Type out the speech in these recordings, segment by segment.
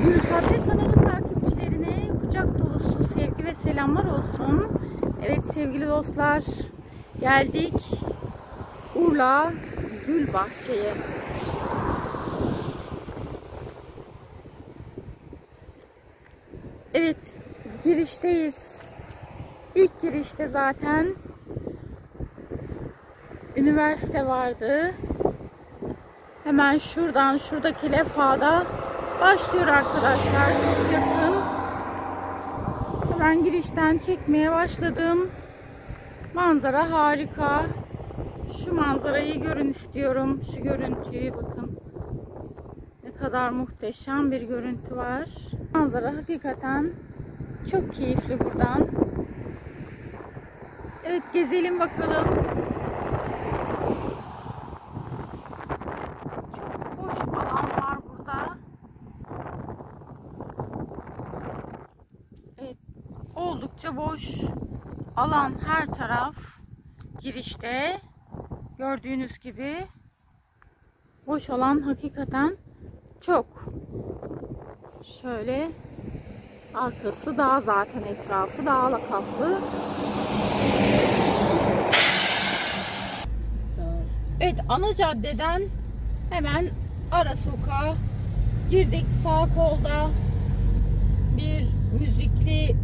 Gülkabbe kanalı takipçilerine kucak dolusu sevgi ve selamlar olsun. Evet sevgili dostlar, geldik Urla Gülbahçe'ye. Evet, girişteyiz. İlk girişte zaten üniversite vardı. Hemen şuradan, şuradaki levhada başlıyor arkadaşlar. Çok yakın. Hemen girişten çekmeye başladım. Manzara harika. Şu manzarayı görün istiyorum. Şu görüntüyü bakın. Ne kadar muhteşem bir görüntü var. Manzara hakikaten çok keyifli buradan. Evet, gezelim bakalım. Çok boş alan var burada. Evet, oldukça boş alan, her taraf girişte. Gördüğünüz gibi boş alan hakikaten çok. Şöyle arkası dağ, zaten etrafı dağla kaplı. Evet, ana caddeden hemen ara sokağa girdik. Sağ kolda bir müzikli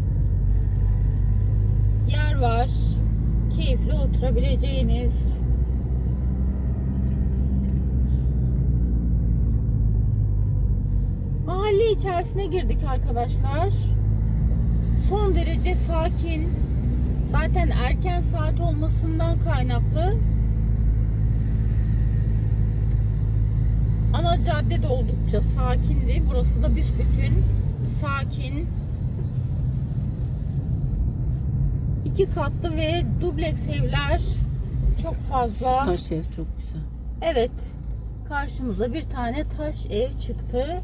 yer var. Keyifli oturabileceğiniz. Mahalle içerisine girdik arkadaşlar. Son derece sakin. Zaten erken saat olmasından kaynaklı. Ana cadde de oldukça sakindi. Burası da büsbütün sakin. 2 katlı ve dubleks evler çok fazla. Taş ev çok güzel. Evet. Karşımıza bir tane taş ev çıktı.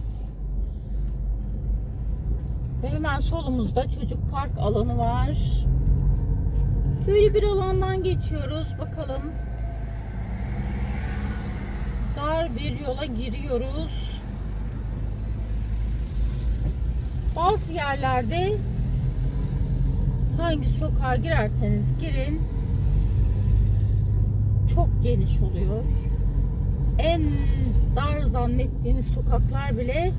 Ve hemen solumuzda çocuk park alanı var. Böyle bir alandan geçiyoruz. Bakalım. Dar bir yola giriyoruz. Bazı yerlerde hangi sokağa girerseniz girin çok geniş oluyor. En dar zannettiğiniz sokaklar bile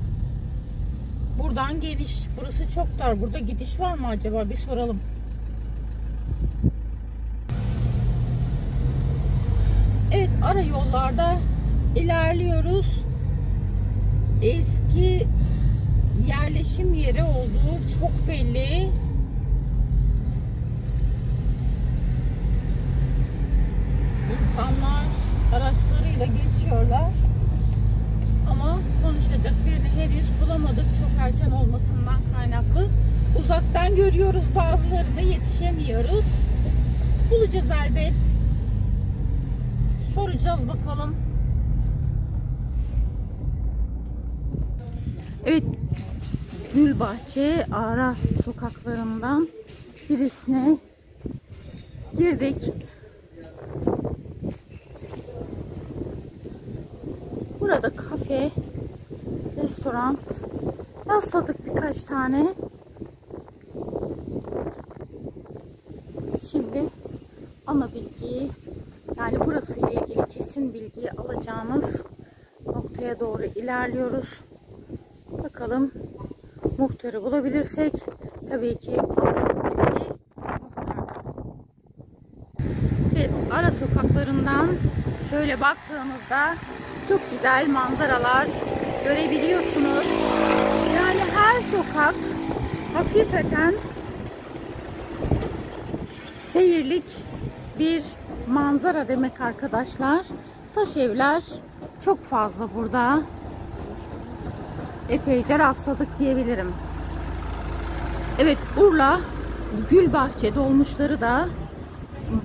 buradan geniş. Burası çok dar. Burada gidiş var mı acaba? Bir soralım. Evet, ara yollarda ilerliyoruz. Eski yerleşim yeri olduğu çok belli. İnsanlar araçlarıyla geçiyorlar. Ama konuşacak birini henüz bulamadık. Çok erken olmasından kaynaklı. Uzaktan görüyoruz bazılarını, yetişemiyoruz. Bulacağız elbet. Soracağız bakalım. Evet, Gülbahçe ara sokaklarından birisine girdik. Burada kafe, restoran rastladık birkaç tane. Şimdi ana bilgiyi, yani burası ile ilgili kesin bilgiyi alacağımız noktaya doğru ilerliyoruz. Bakalım muhtarı bulabilirsek, tabii ki asıl bilgi muhtarda. Evet, ara sokaklarından şöyle baktığımızda çok güzel manzaralar görebiliyorsunuz. Yani her sokak hakikaten seyirlik bir manzara demek arkadaşlar. Taş evler çok fazla burada. Epeyce rastladık diyebilirim. Evet, Urla Gülbahçe dolmuşları da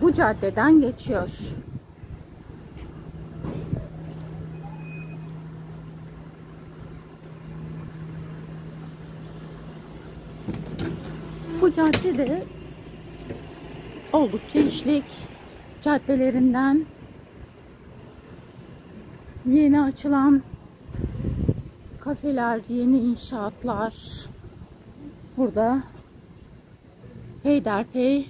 bu caddeden geçiyor. Bu cadde de oldukça işlek caddelerinden, yeni açılan kafeler, yeni inşaatlar. Burada peyderpey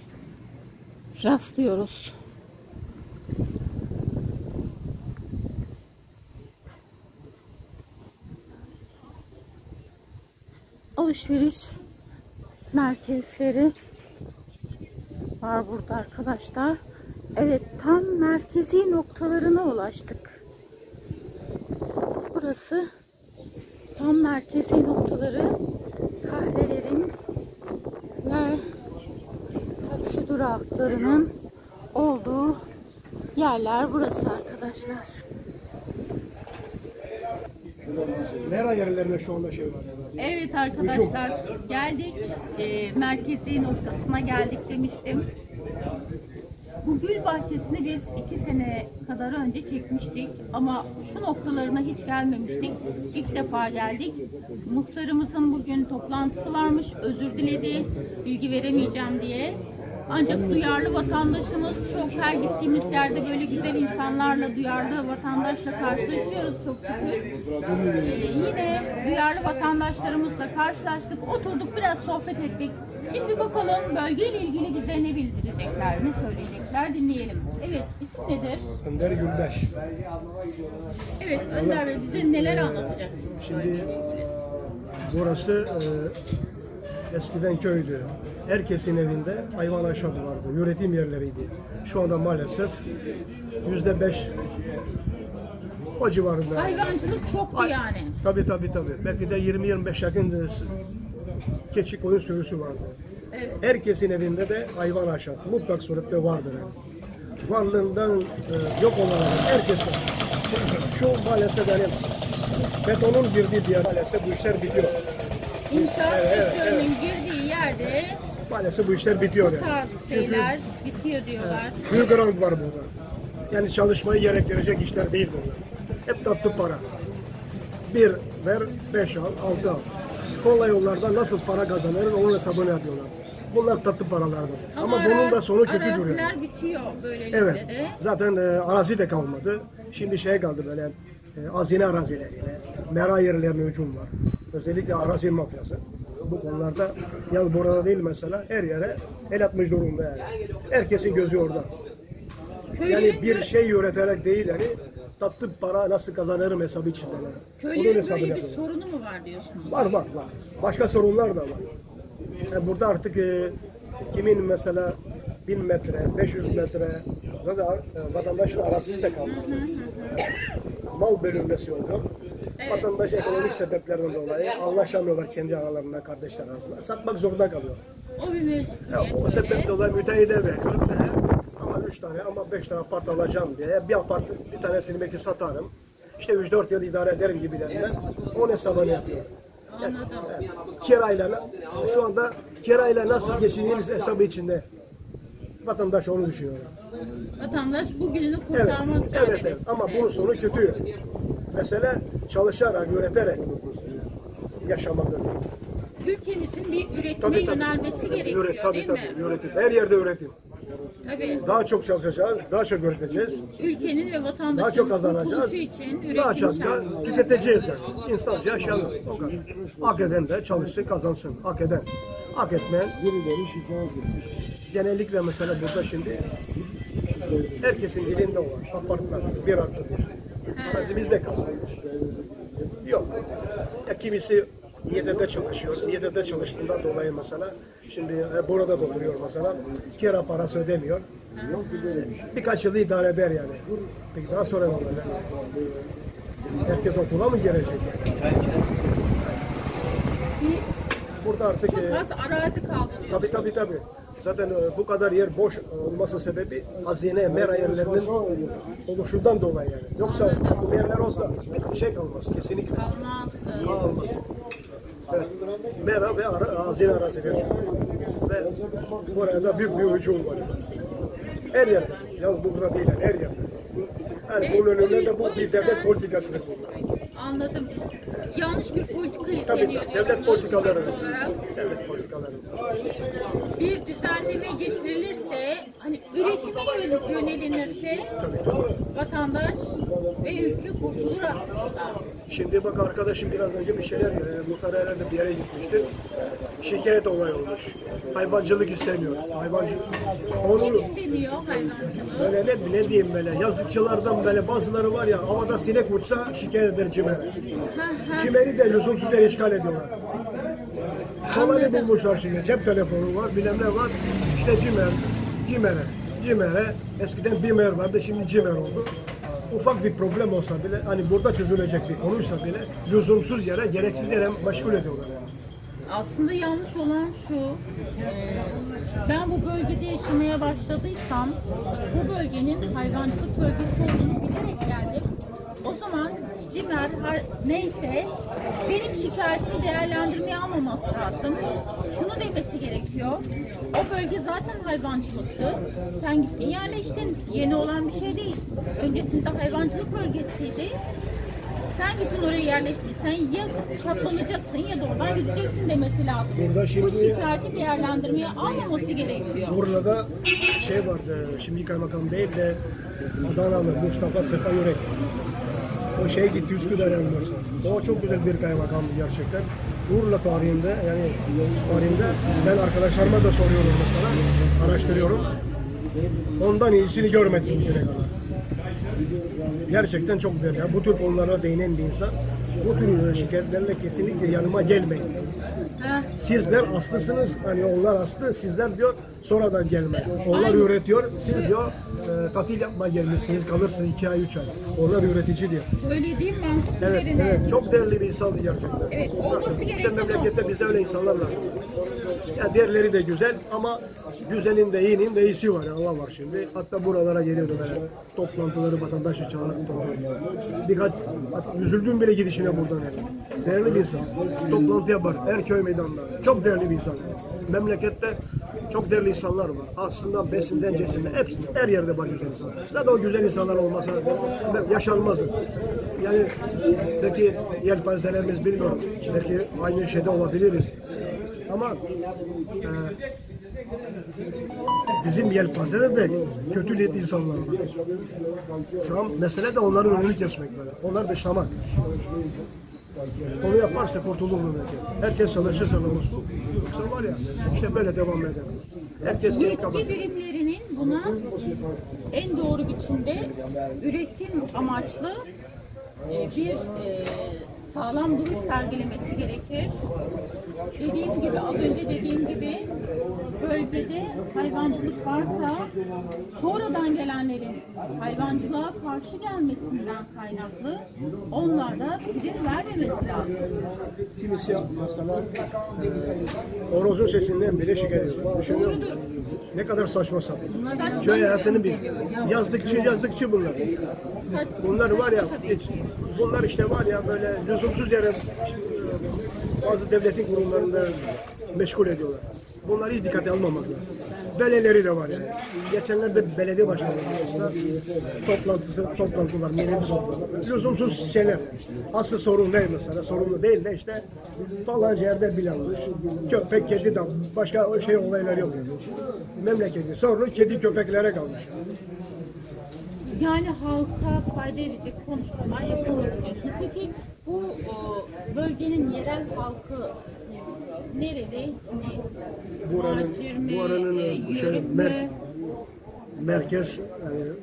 rastlıyoruz. Alışveriş merkezleri var burada arkadaşlar. Evet, tam merkezi noktalarına ulaştık. Burası tam merkezi noktaları, kahvelerin ve taksi duraklarının olduğu yerler burası arkadaşlar. Mera yerlerinde şu anda şey var. Evet arkadaşlar, geldik. Merkezi noktasına geldik demiştim. Bu gül bahçesini biz 2 sene kadar önce çekmiştik ama şu noktalarına hiç gelmemiştik. İlk defa geldik. Muhtarımızın bugün toplantısı varmış, özür diledi, bilgi veremeyeceğim diye. Ancak duyarlı vatandaşımız çok, her gittiğimiz yerde böyle güzel insanlarla, duyarlı vatandaşla karşılaşıyoruz çok şükür. Yine duyarlı vatandaşlarımızla karşılaştık, oturduk, biraz sohbet ettik. Şimdi bakalım bölgeyle ilgili bize ne bildirecekler, ne söyleyecekler, dinleyelim. Evet, isim nedir? Önder Güldaş. Evet, Önder Bey, bize neler anlatacaksınız bölgeyle ilgili? Burası eskiden köydü. Herkesin evinde hayvan aşağı vardı. Üretim yerleriydi. Şu anda maalesef %5 o civarında. Hayvancılık çoktu yani. Tabii. Belki de 20-25 yakın keçi koyun sürüsü vardı. Evet. Herkesin evinde de hayvan aşağı mutlak surette vardır. Yani. Varlığından yok olan herkes var. Şu maalesef yani betonun girdiği bir yer maalesef bu işler bitiyor. İnşaat sektörünün girdiği yerde Maalesef bu işler bitiyor. bu tarz şeyler bitiyor diyorlar. Büyük rant var burada. Yani çalışmayı gerektirecek işler değil bunlar. Hep tatlı para. 1 ver, 5 al, 6 al. Kolay yollardan nasıl para kazanırız onun hesabını yapıyorlar. Bunlar tatlı paralardır. Ama bunun da sonu kötü duruyor. Araziler bitiyor böylelikle Evet. de. Zaten arazi de kalmadı. Şimdi şey kaldı böyle hazine arazileriyle, mera yerlerine hücum var. Özellikle arazi mafyası. Bu konularda yani burada değil mesela her yere el atmış durumda yani. Herkesin gözü orada. Yani bir şey üreterek değil yani tatlı para nasıl kazanırım hesabı içindeler. Köylerin böyle bir sorunu mu var diyorsunuz? Var. Başka sorunlar da var. Yani burada artık kimin mesela 1000 metre, 500 metre zaten vatandaşın arazisi de kalmadı. Mal bölünmesi oldu. Evet. Vatandaş ekonomik sebeplerden dolayı anlaşamıyorlar kendi aralarında, kardeşler arasında. Satmak zorunda kalıyor. O bir mecburiyet. O sebeple dolayı müteahhide veriyorum. Ama 3 tane ama 5 tane apart alacağım diye bir tanesini belki satarım. İşte 3-4 yıl idare ederim gibilerinden. Onun hesabını yapıyor. Yani, kirayla şu anda kirayla nasıl geçiniriz hesabı içinde. Vatandaş onu düşünüyor. Vatandaş bugününü kurtarmak evet. Ama bunun sonu kötü. Mesela çalışarak, üreterek yaşamak önemli. Ülkemizin bir üretime yönelmesi gerekiyor değil mi? Üretim. Her yerde üretim. Tabii. Daha çok çalışacağız, daha çok üreteceğiz. Ülkenin ve vatandaşın daha çok kazanacağız. kurtuluşu için üretim daha çok şart. tüketeceğiz yani. İnsanca yaşayalım. O kadar. Hak eden de çalışsın, kazansın. Hak eden. Hak etmeyen genellikle mesela burada şimdi herkesin dilinde olan apartman, 1+1. Bazı bizde kalıyor. Yok. Ya kimisi Niğde'de çalışıyor. Niğde'de çalıştığından dolayı mesela şimdi burada dokunuyor mesela. Kira parası ödemiyor. Birkaç yıl idare eder yani. Peki daha sonra ne olur? Herkes okula mı girecek yani? Burada artık Çok az arazi kaldı diyor. Tabii. Zaten bu kadar yer boş olması sebebi hazine, mera yerlerinin oluşundan dolayı yani. Yoksa bu yerler olsa şey kalmaz, kesinlikle. Kalmaz. Evet. Mera ve hazine arazileri çünkü. Ve buraya da büyük bir hücum var. Her yerde. Yalnız burada değil, her yerde. Yani bunun önünde de bu bir devlet politikasıdır bunlar. Anladım. Yanlış bir politika izleniyor. Tabii, devlet politikaları. Devlet politikaları. Bir düzenleme getirilirse hani üretime yönelinirse vatandaş ve ülke kurtulur aslında. Şimdi bak arkadaşım biraz önce bir şeyler muhtar herhalde bir yere gitmişti. Şikayet olayı olmuş. Hayvancılık istemiyor. Hayvancılık. Onu İstemiyor hayvancılığı. böyle ne diyeyim böyle yazlıkçılardan böyle bazıları var ya havada sinek uçsa şikayet eder CİMER'e. CİMER'i de lüzumsuz yere işgal ediyorlar. Kolay bulmuşlar şimdi. Cep telefonu var, bilmem ne var. İşte CİMER'e. Eskiden BİMER vardı, şimdi CİMER oldu. Ufak bir problem olsa bile, hani burada çözülecek bir konuysa bile lüzumsuz yere, gereksiz yere meşgul ediyorlar. Aslında yanlış olan şu, ben bu bölgede yaşamaya başladıysam, bu bölgenin hayvancılık bölgesi olduğunu bilerek geldim. O zaman CİMER neyse benim şikayetimi değerlendirmeye almaması lazım. Şunu demesi gerekiyor. O bölge zaten hayvancılıktı. Sen gittin yerleştin. Yeni olan bir şey değil. Öncesinde hayvancılık bölgesiydi. Sen gittin oraya yerleştin. Sen ya katlanacaksın ya da oradan gideceksin demesi lazım. Burada şimdi, bu şikayeti değerlendirmeye almaması gerekiyor. Urla'da şey vardı, şimdi kaymakam değil de Adanalı Mustafa Sefa Yürek. O şey gitti Üsküdar yanılırsa. O çok güzel bir kaymakamdı gerçekten. Urla tarihinde ben arkadaşlarıma da soruyorum mesela, araştırıyorum. Ondan iyisini görmedim bugüne kadar. Gerçekten çok değerli. Bu tür konulara değinen bir insan. Bu tür şikayetlerle kesinlikle yanıma gelmeyin. Sizler aslısınız, hani onlar aslı, sizler diyor sonradan gelme. Onlar üretiyor, siz diyor tatil yapma gelmişsiniz, kalırsınız 2 ay 3 ay. Onlar üretici diyor. Öyle değil mi? Evet, çok değerli bir insandı gerçekten. Evet, olması İşte gereken memlekette bizde öyle insanlar var. Ya diğerleri de güzel ama güzelin de iyinin de iyisi var. Allah var şimdi. Hatta buralara geliyordu böyle. Toplantıları vatandaşı çağırdı. Birkaç, üzüldüğüm bile gidişine buradan yani. Değerli bir insan. Toplantı yapar. Her köy meydanında. Çok değerli bir insan. Memlekette çok değerli insanlar var. Aslında besinden cesinden hepsi her yerde var güzel insanlar. Zaten o güzel insanlar olmasa yaşanmaz. Yani belki yelpazelerimiz bilmiyorum. Belki aynı şeyde olabiliriz. Ama bizim yelpazede de kötü niyetli insanlar var. Şu an mesele de onların önünü kesmek böyle. Onlar dışlamak. Onu yaparsa kurtulur memleket. Herkes çalışırsa namuslu. Yoksa var ya işte böyle devam eder. Herkes Bu yetki birimlerinin buna en doğru biçimde üretim amaçlı bir sağlam duruş sergilemesi gerekir. Dediğim gibi, az önce dediğim gibi bölgede hayvancılık varsa sonradan gelenlerin hayvancılığa karşı gelmesinden kaynaklı onlara prim vermemesi lazım. Kimisi mesela horozun sesinden bile şikayet ediyor. Doğrudur. Ne kadar saçma sapan. Köy hayatını bir yazdıkçı bunlar. Bunlar var ya, bunlar işte var ya böyle lüzumsuz yere bazı devletin kurumlarında meşgul ediyorlar. Bunları hiç dikkate almamak lazım. Böyleleri de var yani. Geçenlerde belediye başkanlarında toplantılar, millet toplantılar. Lüzumsuz şeyler. Asıl sorun ne mesela? Sorunlu değil de işte falanca yerde bilanmış. Köpek, kedi de başka şey olaylar yok. Memleketin sorunu kedi köpeklere kalmış. Yani halka fayda edecek konuşmalar yapılıyor. Peki bu bölgenin yerel halkı nereli? Muhacir mi? Şöyle Yörük mü?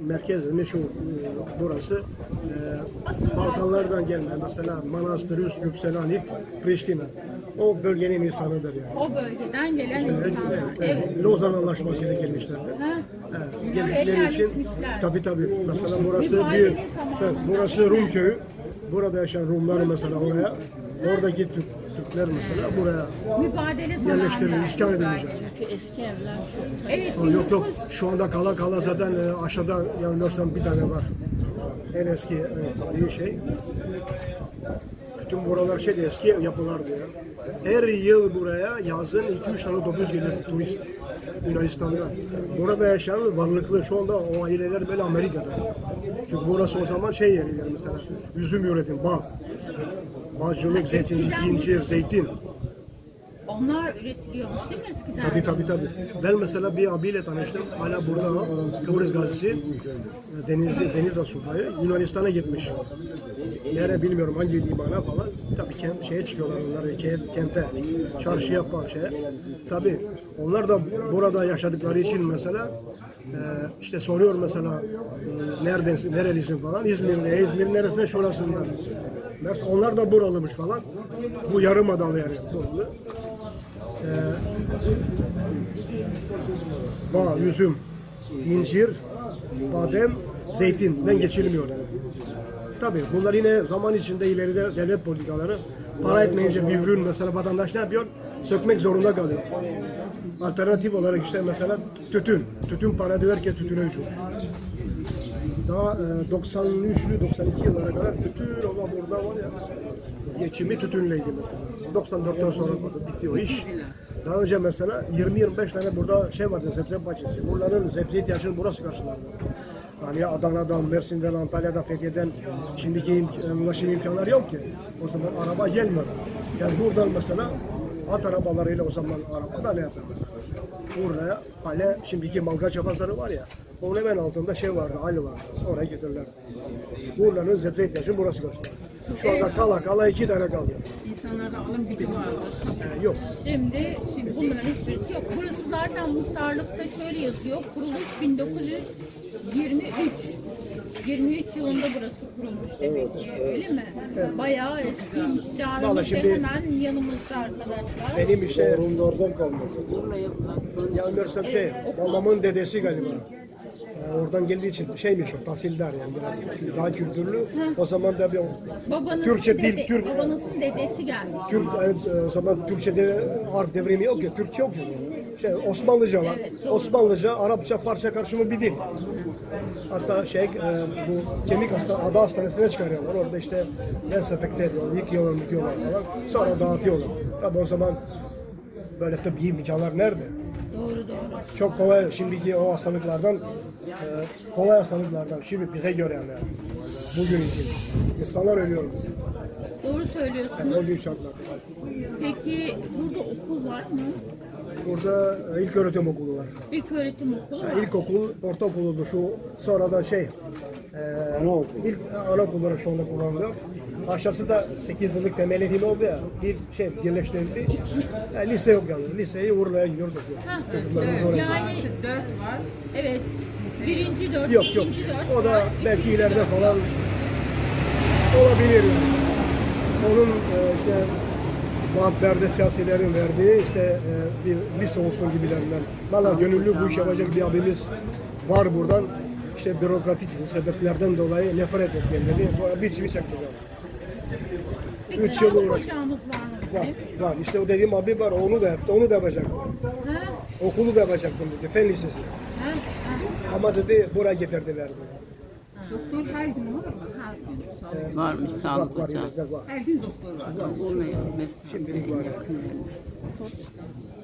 merkez meşhur burası. Balkanlardan gelme mesela Manastır, Üsküp, Selanik, Priştine. O bölgenin insanıdır yani. O bölgeden gelen insanlar. Evet. Lozan Anlaşması'yla gelmişler. Geldikleri için tabii mesela burası Rum köyü. Burada yaşayan Rumlar mesela oraya, oradaki Türkler mesela buraya yerleştirilir, iskan edilecek. Çünkü eski evler çok. Evet. Yok şu anda kala zaten aşağıda yanılmıyorsam bir tane var. En eski tarihi şey. Bütün buralar eski yapılardı ya. Her yıl buraya yazın 2-3 tane otobüs gelir turist Yunanistan'dan. Burada yaşayan varlıklı şu anda o aileler böyle Amerika'da. Çünkü burası o zaman yeriydi mesela. Üzüm üretim, bağ. Bağcılık, zeytin, incir, zeytin. Onlar üretiliyormuş değil mi eskiden? Tabii. Ben mesela bir abiyle tanıştım. Hala burada Kıbrıs gazisi. Deniz asubayı. Yunanistan'a gitmiş. Nereye bilmiyorum hangi limana falan. Tabii şeye çıkıyorlar onlar kente. Çarşıya falan şeye. Tabii onlar da burada yaşadıkları için mesela işte soruyor mesela neredesin, nerelisin falan. İzmir'in neresinde şurasında. Onlar da buralımış falan. Bu Yarımadalı yani. Bağ, üzüm, incir, badem, zeytinden geçilmiyor. Tabii bunlar yine zaman içinde ileride devlet politikaları para etmeyince bir ürün mesela vatandaş ne yapıyor? Sökmek zorunda kalıyor. Alternatif olarak işte mesela tütün para diyor ki tütüne hücum. Daha 93'lü 92 yıllara kadar tütün ama burada var ya geçimi tütünleydi mesela. 94'ten sonra bitti o iş. Daha önce mesela 20-25 tane burada şey vardı sebze bahçesi. Buraların sebze ihtiyacını burası karşılardı. Yani Adana'dan, Mersin'den, Antalya'dan, Fethiye'den şimdiki ulaşım imkanları yok ki. O zaman araba gelmiyor. Yani buradan mesela at arabalarıyla o zaman araba da ne yapar mesela? Buraya hale şimdiki Malgaça pazarı var ya. Onun hemen altında şey vardı, hal vardı. Oraya getirirler. Buraların sebze ihtiyacını burası karşılar. Şu anda kala 2 tane kaldı. İnsanlarda alım gücü vardı. Yok. Şimdi bunların hiçbirisi yok. Burası zaten muhtarlıkta şöyle yazıyor. Kuruluş 1923. 23 yılında burası kurulmuş demek ki. Öyle mi? Bayağı eskiymiş. Camimiz de şimdi- hemen yanımızda arkadaşlar. Benim işte oradan kalmadı. Urla'ya uzattığın Yanılmıyorsam babamın dedesi galiba. Oradan geldiği için şeymiş o, tahsildar yani biraz daha kültürlü. O zaman da bir Babanızın Türkçe dil, babanızın dedesi gelmiş. o zaman Türkçe'de harf devrimi yok ya, Türkçe yok yani. Osmanlıca var. Evet, doğru. Osmanlıca, Arapça, Farsça karışımı bir dil. Hatta bu kemik ada hastanesine çıkarıyorlar. Orada işte dezenfekte ediyorlar, yıkıyorlar falan. Sonra dağıtıyorlar. Tabii o zaman böyle tıbbi imkanlar nerede? Doğru. Çok kolay şimdiki o hastalıklardan, kolay hastalıklardan şimdi bize göre yani bugün için. İnsanlar ölüyor. Doğru Yani söylüyorsunuz. o gün şartlar. Peki burada okul var mı? Burada ilköğretim okulu var. İlköğretim okulu var. Yani ilkokul, ortaokuldu şu sonra da ilk anaokul olarak şu anda kullanılıyor. Aşağısı da 8 yıllık temel eğitim oldu ya, bir birleştirildi. Yani lise yok yani, liseyi Urla'ya gidiyoruz okuyoruz. Çocuklarımız oraya. Yani 4 var. evet. Birinci dört, Yok. ikinci dört O da var. belki İkinci ileride dört. falan olabilir yani. Onun işte vaatlarda siyasilerin verdiği işte bir lise olsun gibilerinden. Valla gönüllü bu iş yapacak bir abimiz var buradan. İşte bürokratik sebeplerden dolayı nefret etkenleri bir çivi çakmayacağım. Peki 3 yıl sağlık uğraş. ocağımız var mı? Var. İşte o dediğim abi var. Onu da yaptı. Onu da yapacak. Ha? Okulu da yapacaktım dedi. Fen lisesi. Ha? Ama dedi buraya getirdiler. Doktor her gün var mı? Her gün. Varmış sağlık Var, ocağı. var. Her gün doktor var. Urla'ya Şimdilik var.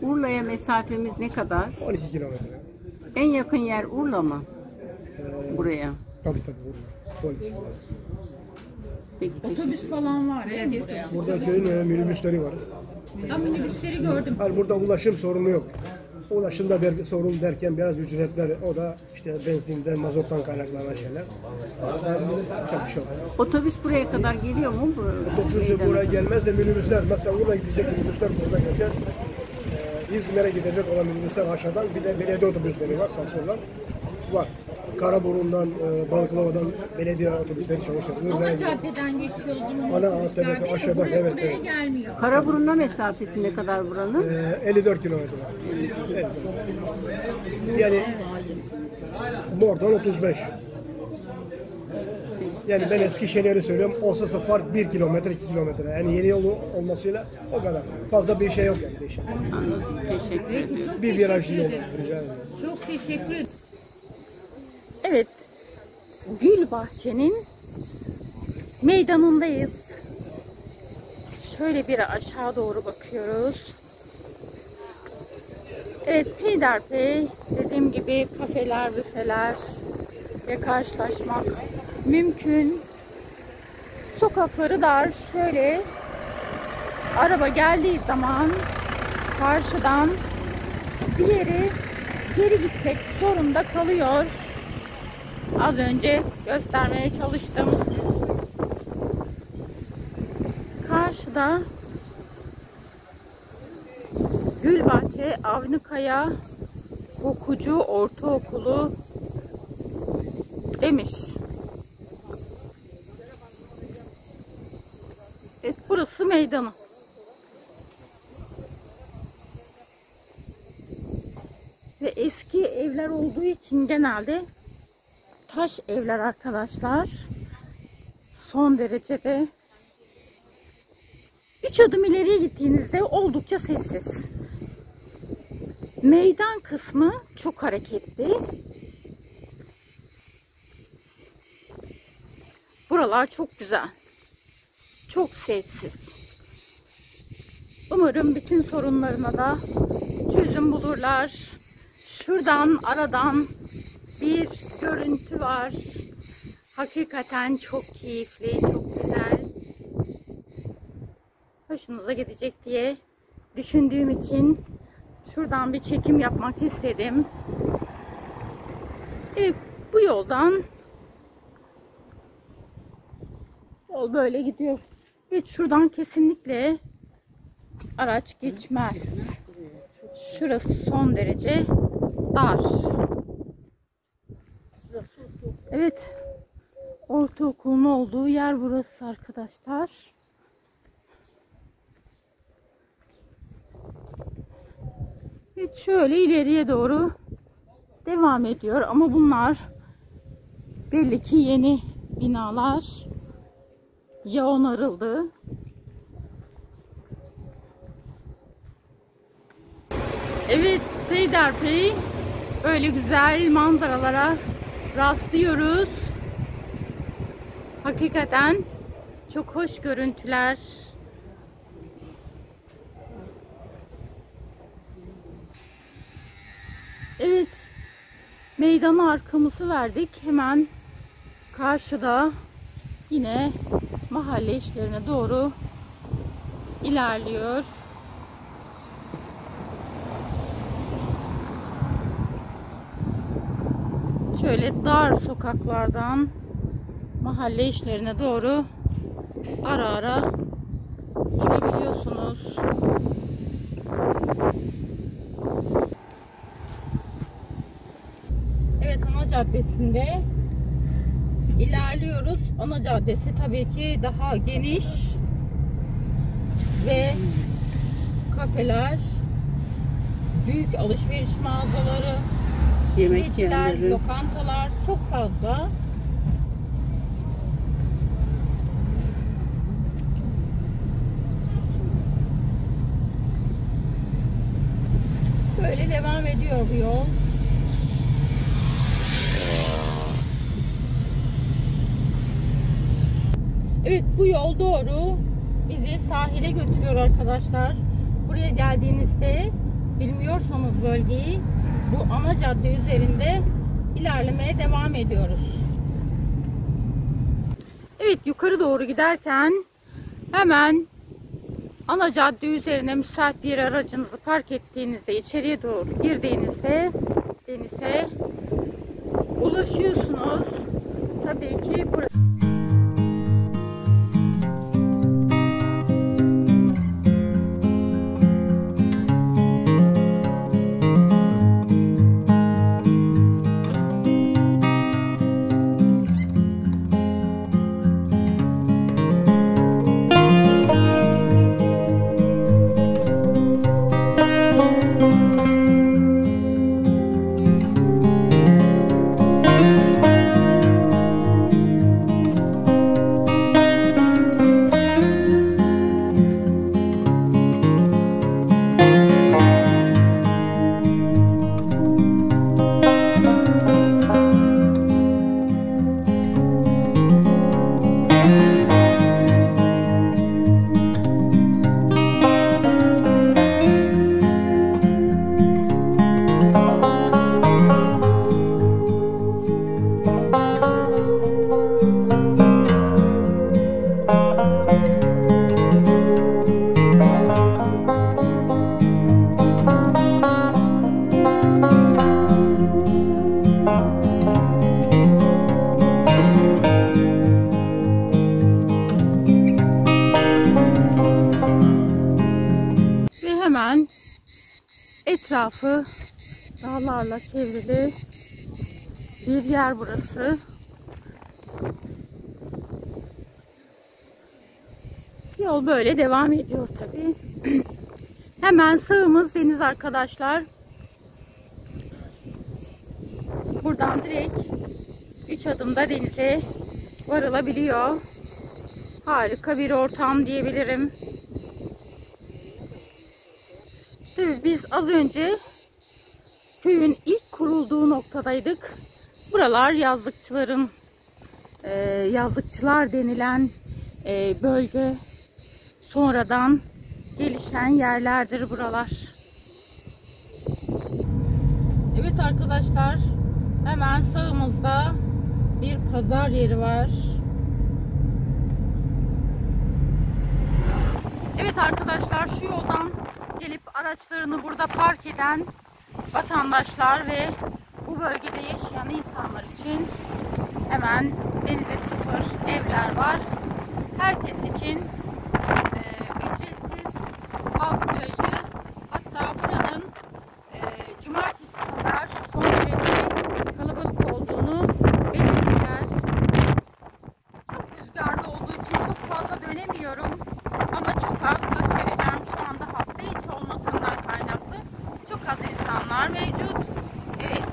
Urla'ya mesafemiz ne kadar? 12 kilometre. En yakın yer Urla mı? Buraya. Tabii. Polis. Peki. Otobüs falan var ya buraya. Burada köyün minibüsleri var. Ben minibüsleri gördüm. Yani burada ulaşım sorunu yok. Ulaşımda sorun derken biraz ücretler, o da işte benzinden, mazottan kaynaklanan şeyler. Çok bir şey yok. Otobüs buraya kadar geliyor mu? Otobüsü buraya gelmez de minibüsler, mesela buraya gidecek minibüsler burada geçer. İzmir'e gidecek olan minibüsler aşağıdan, bir de belediye otobüsleri var, Samsun'dan var. Karaburun'dan, Balıklıova'dan belediye otobüsleri çalışıyor. Ana caddeden geçiyoruz. Ana caddeden aşağıdan, evet, Buraya evet. gelmiyor. Karaburun'da mesafesi ne kadar buranın? 54 kilometre. Evet. Yani Mor'dan 35. Yani ben Eskişehir'i söylüyorum. Olsa fark 1 kilometre, 2 kilometre. Yani yeni yolu olmasıyla o kadar. Fazla bir şey yok yani. Değişik. Anladım. Teşekkür ederim. Peki, çok Bir viraj teşekkür yol. ederim. Rica ederim. Çok teşekkür ederim. Evet. Gül Bahçe'nin meydanındayız. Şöyle bir aşağı doğru bakıyoruz. Evet, peyderpey dediğim gibi kafeler, büfeler ile karşılaşmak mümkün. Sokakları dar. Şöyle araba geldiği zaman karşıdan bir yere geri gitmek zorunda kalıyor. Az önce göstermeye çalıştım. Karşıda Gülbahçe Avnikaya Okucu Ortaokulu demiş. Evet, burası meydanı. Ve eski evler olduğu için genelde taş evler arkadaşlar. Son derecede 3 adım ileriye gittiğinizde oldukça sessiz. Meydan kısmı çok hareketli. Buralar çok güzel. Çok sessiz. Umarım bütün sorunlarına da çözüm bulurlar. Şuradan aradan bir görüntü var. Hakikaten çok keyifli, çok güzel. Hoşunuza gidecek diye düşündüğüm için şuradan bir çekim yapmak istedim. Evet, bu yoldan yol böyle gidiyor. Evet, şuradan kesinlikle araç geçmez. Şurası son derece dar. Evet, ortaokulun olduğu yer burası arkadaşlar. Evet, şöyle ileriye doğru devam ediyor ama bunlar belli ki yeni binalar, ya onarıldı. Evet, peyderpey böyle güzel manzaralara rastlıyoruz. Hakikaten çok hoş görüntüler. Evet, meydana arkamızı verdik. Hemen karşıda yine mahalle işlerine doğru ilerliyor. Şöyle dar sokaklardan mahalle işlerine doğru ara ara gidebiliyorsunuz. Evet, ana caddesinde ilerliyoruz. Ana caddesi tabii ki daha geniş ve kafeler, büyük alışveriş mağazaları, yemekler, lokantalar çok fazla. Böyle devam ediyor bu yol. Evet, bu yol doğru bizi sahile götürüyor arkadaşlar. Buraya geldiğinizde bilmiyorsanız bölgeyi, bu ana cadde üzerinde ilerlemeye devam ediyoruz. Evet, yukarı doğru giderken hemen ana cadde üzerine müsait bir aracınızı park ettiğinizde, içeriye doğru girdiğinizde denize ulaşıyorsunuz. Tabii ki burası. Hemen etrafı dağlarla çevrili bir yer burası. Yol böyle devam ediyor tabii. Hemen sağımız deniz arkadaşlar. Buradan direkt 3 adımda denize varılabiliyor. Harika bir ortam diyebilirim. Tabii biz az önce köyün ilk kurulduğu noktadaydık. Buralar yazlıkçılar denilen bölge. Sonradan gelişen yerlerdir buralar. Evet arkadaşlar, hemen sağımızda bir pazar yeri var. Evet arkadaşlar, şu yoldan gelip araçlarını burada park eden vatandaşlar ve bu bölgede yaşayan insanlar için hemen denize sıfır evler var. Herkes için ücretsiz halk plajı, hatta buranın cumartesi pazar son derece kalabalık olduğunu belirtiyorlar. Çok rüzgarlı olduğu için çok fazla dönemiyorum ama çok az göstereceğim. Şu anda hafta içi olmasından kaynaklı çok az insanlar mevcut. Evet.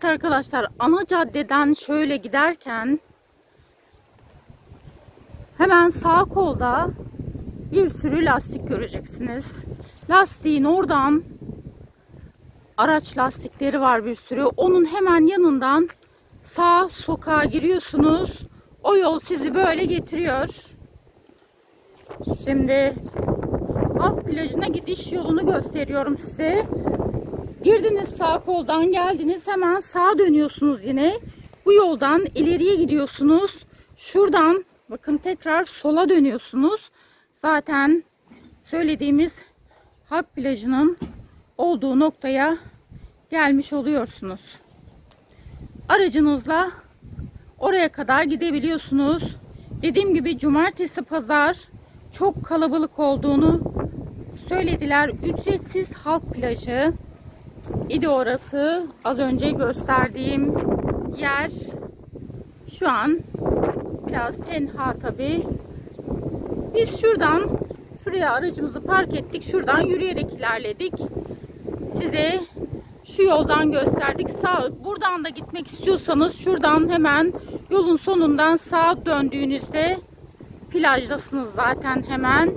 Arkadaşlar, ana caddeden şöyle giderken hemen sağ kolda bir sürü lastik göreceksiniz. Lastiğin oradan araç lastikleri var bir sürü. Onun hemen yanından sağ sokağa giriyorsunuz. O yol sizi böyle getiriyor. Şimdi halk plajına gidiş yolunu gösteriyorum size. Girdiniz, sağ koldan geldiniz, hemen sağa dönüyorsunuz yine. Bu yoldan ileriye gidiyorsunuz. Şuradan bakın tekrar sola dönüyorsunuz. Zaten söylediğimiz halk plajının olduğu noktaya gelmiş oluyorsunuz. Aracınızla oraya kadar gidebiliyorsunuz. Dediğim gibi cumartesi pazar çok kalabalık olduğunu söylediler. Ücretsiz halk plajı idi orası. Az önce gösterdiğim yer. Şu an biraz tenha tabi. Biz şuraya aracımızı park ettik. Şuradan yürüyerek ilerledik. Size şu yoldan gösterdik. Buradan da gitmek istiyorsanız şuradan hemen yolun sonundan sağa döndüğünüzde plajdasınız zaten hemen.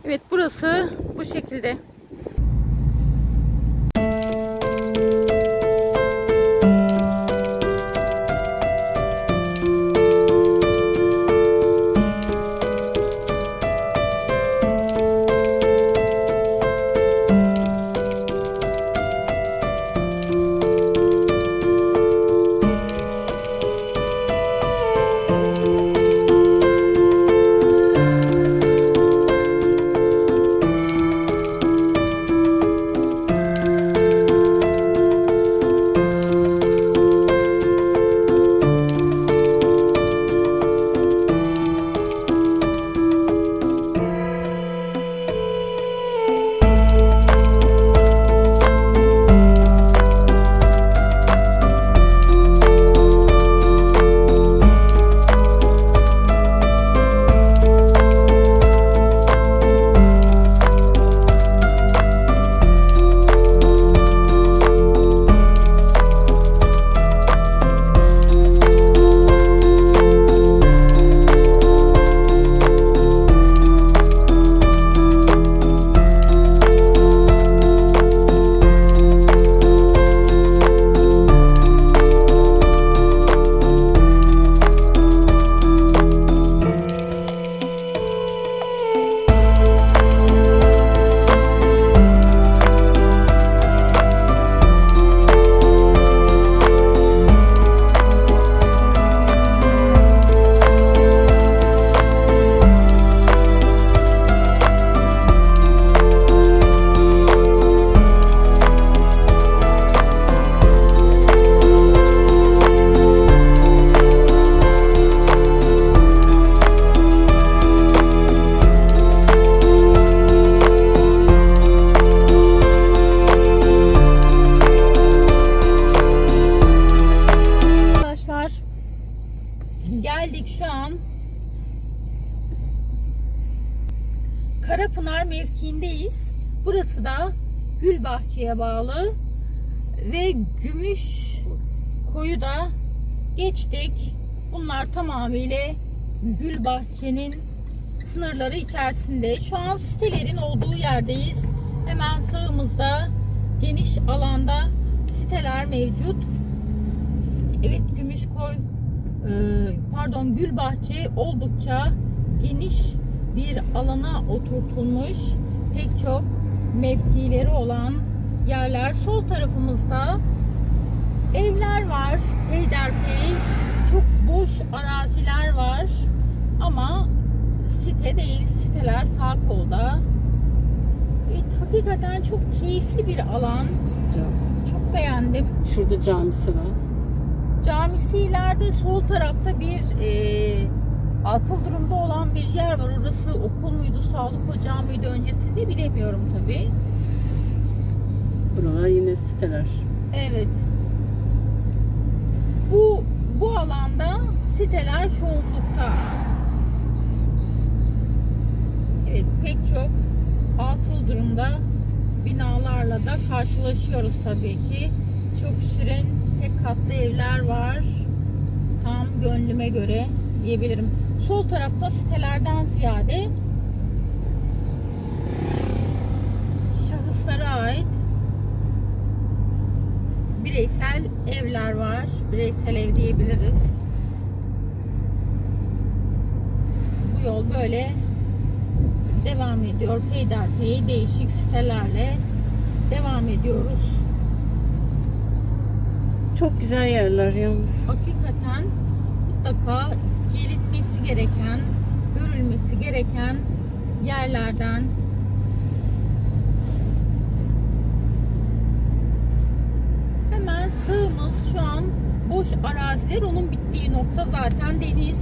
Evet, burası bu şekilde. Burası da Gülbahçe'ye bağlı ve Gümüşkoy'u da geçtik. Bunlar tamamıyla Gülbahçe'nin sınırları içerisinde. Şu an sitelerin olduğu yerdeyiz. Hemen sağımızda geniş alanda siteler mevcut. Evet, Gülbahçe oldukça geniş bir alana oturtulmuş. Pek çok mevkileri olan yerler. Sol tarafımızda evler var. Peyderpey çok boş araziler var. Ama site değil. Siteler sağ kolda. Evet, hakikaten çok keyifli bir alan. Çok beğendim. Şurada camisi var. Camisi ileride sol tarafta bir atıl durumda olan bir yer var. Orası okul muydu, sağlık ocağı mıydı öncesinde bilemiyorum tabii. Buralar yine siteler. Evet. Bu alanda siteler çoğunlukta. Evet, pek çok atıl durumda binalarla da karşılaşıyoruz tabii ki. Çok şirin tek katlı evler var. Tam gönlüme göre diyebilirim. Sol tarafta sitelerden ziyade şahıslara ait bireysel evler var. Bireysel ev diyebiliriz. Bu yol böyle devam ediyor. Peyderpey değişik sitelerle devam ediyoruz. Çok güzel yerler yalnız. Hakikaten mutlaka gelinmesi gereken, görülmesi gereken yerlerden. Hemen sağımız şu an boş araziler. Onun bittiği nokta zaten deniz.